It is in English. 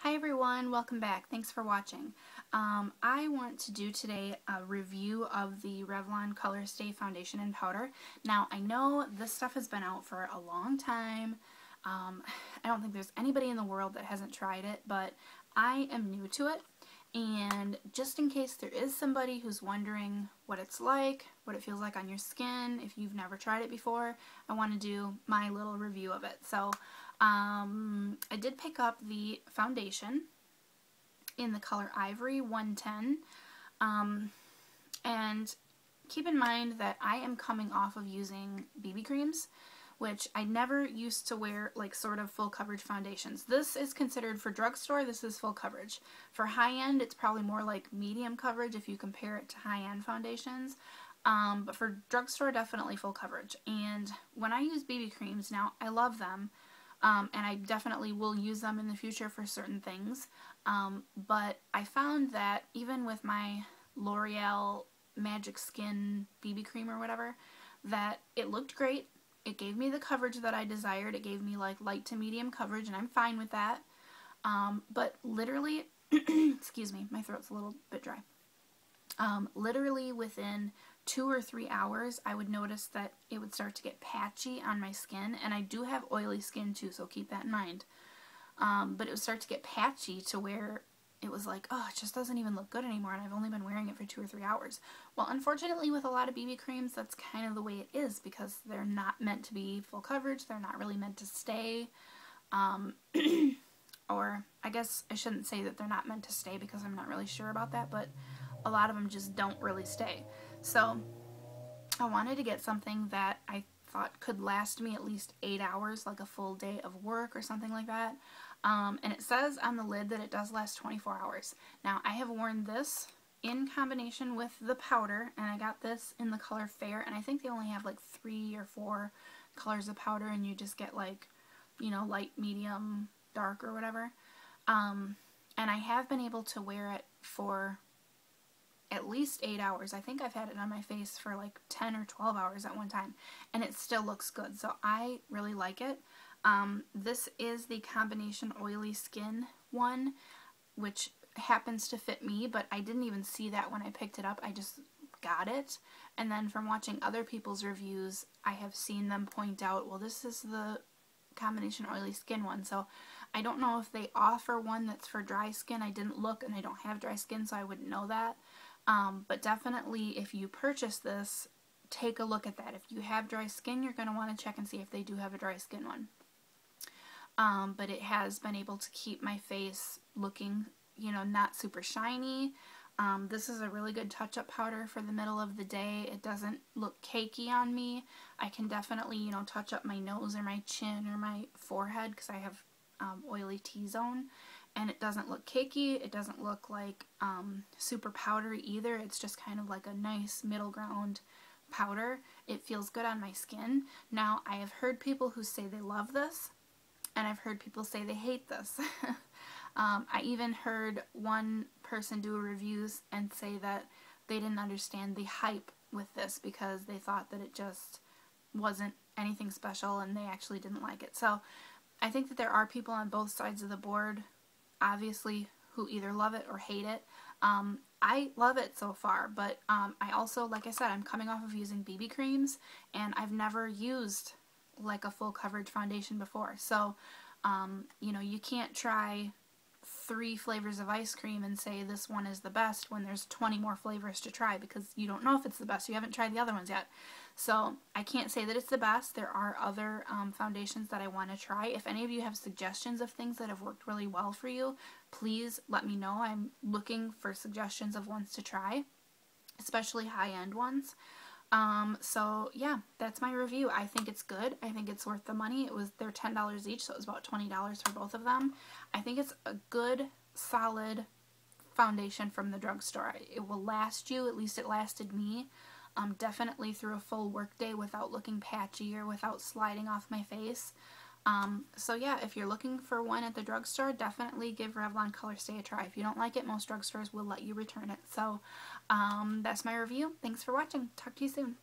Hi everyone, welcome back. Thanks for watching. I want to do today a review of the Revlon Colorstay foundation and powder. Now I know this stuff has been out for a long time. I don't think there's anybody in the world that hasn't tried it, but I am new to it. And just in case there is somebody who's wondering what it's like, what it feels like on your skin, if you've never tried it before, I want to do my little review of it. So I did pick up the foundation in the color Ivory 110, and keep in mind that I am coming off of using BB creams, which I never used to wear like sort of full coverage foundations. This is considered for drugstore, this is full coverage. For high-end, it's probably more like medium coverage if you compare it to high-end foundations. But for drugstore, definitely full coverage. And when I use BB creams now, I love them. And I definitely will use them in the future for certain things. But I found that even with my L'Oreal Magic Skin BB cream or whatever, that it looked great. It gave me the coverage that I desired. It gave me like light to medium coverage, and I'm fine with that. But literally, excuse me, my throat's a little bit dry. Literally within 2 or 3 hours, I would notice that it would start to get patchy on my skin, and I do have oily skin too, so keep that in mind. But it would start to get patchy to where it was like, oh, it just doesn't even look good anymore, and I've only been wearing it for 2 or 3 hours. Well, unfortunately, with a lot of BB creams, that's kind of the way it is, because they're not meant to be full coverage, they're not really meant to stay, or I guess I shouldn't say that they're not meant to stay, because I'm not really sure about that, but a lot of them just don't really stay. So I wanted to get something that I thought could last me at least 8 hours, like a full day of work or something like that. And it says on the lid that it does last 24 hours. Now, I have worn this in combination with the powder, and I got this in the color Fair, and I think they only have like 3 or 4 colors of powder, and you just get like, you know, light, medium, dark, or whatever. And I have been able to wear it for at least 8 hours. I think I've had it on my face for like 10 or 12 hours at one time, and it still looks good, so I really like it. This is the combination oily skin one, which happens to fit me, but I didn't even see that when I picked it up. I just got it, and then from watching other people's reviews, I have seen them point out, well, this is the combination oily skin one. So I don't know if they offer one that's for dry skin. I didn't look, and I don't have dry skin, so I wouldn't know that. But definitely, if you purchase this, take a look at that. If you have dry skin, you're going to want to check and see if they do have a dry skin one. But it has been able to keep my face looking, you know, not super shiny. This is a really good touch-up powder for the middle of the day. It doesn't look cakey on me. I can definitely, you know, touch up my nose or my chin or my forehead because I have oily T-zone. And it doesn't look cakey. It doesn't look like super powdery either. It's just kind of like a nice middle ground powder. It feels good on my skin. Now, I have heard people who say they love this, and I've heard people say they hate this. I even heard one person do reviews and say that they didn't understand the hype with this because they thought that it just wasn't anything special and they actually didn't like it. So I think that there are people on both sides of the board, obviously, who either love it or hate it. I love it so far, but I also, like I said, I'm coming off of using BB creams, and I've never used like a full coverage foundation before. So, you know, you can't try 3 flavors of ice cream and say this one is the best when there's 20 more flavors to try, because you don't know if it's the best. You haven't tried the other ones yet. So I can't say that it's the best. There are other foundations that I want to try. If any of you have suggestions of things that have worked really well for you, please let me know. I'm looking for suggestions of ones to try, especially high-end ones. So yeah, that's my review. I think it's good. I think it's worth the money. They're $10 each, so it was about $20 for both of them. I think it's a good, solid foundation from the drugstore. It will last you, at least it lasted me, definitely through a full workday without looking patchy or without sliding off my face. So yeah, if you're looking for one at the drugstore, definitely give Revlon Colorstay a try. If you don't like it, most drugstores will let you return it. So that's my review. Thanks for watching. Talk to you soon.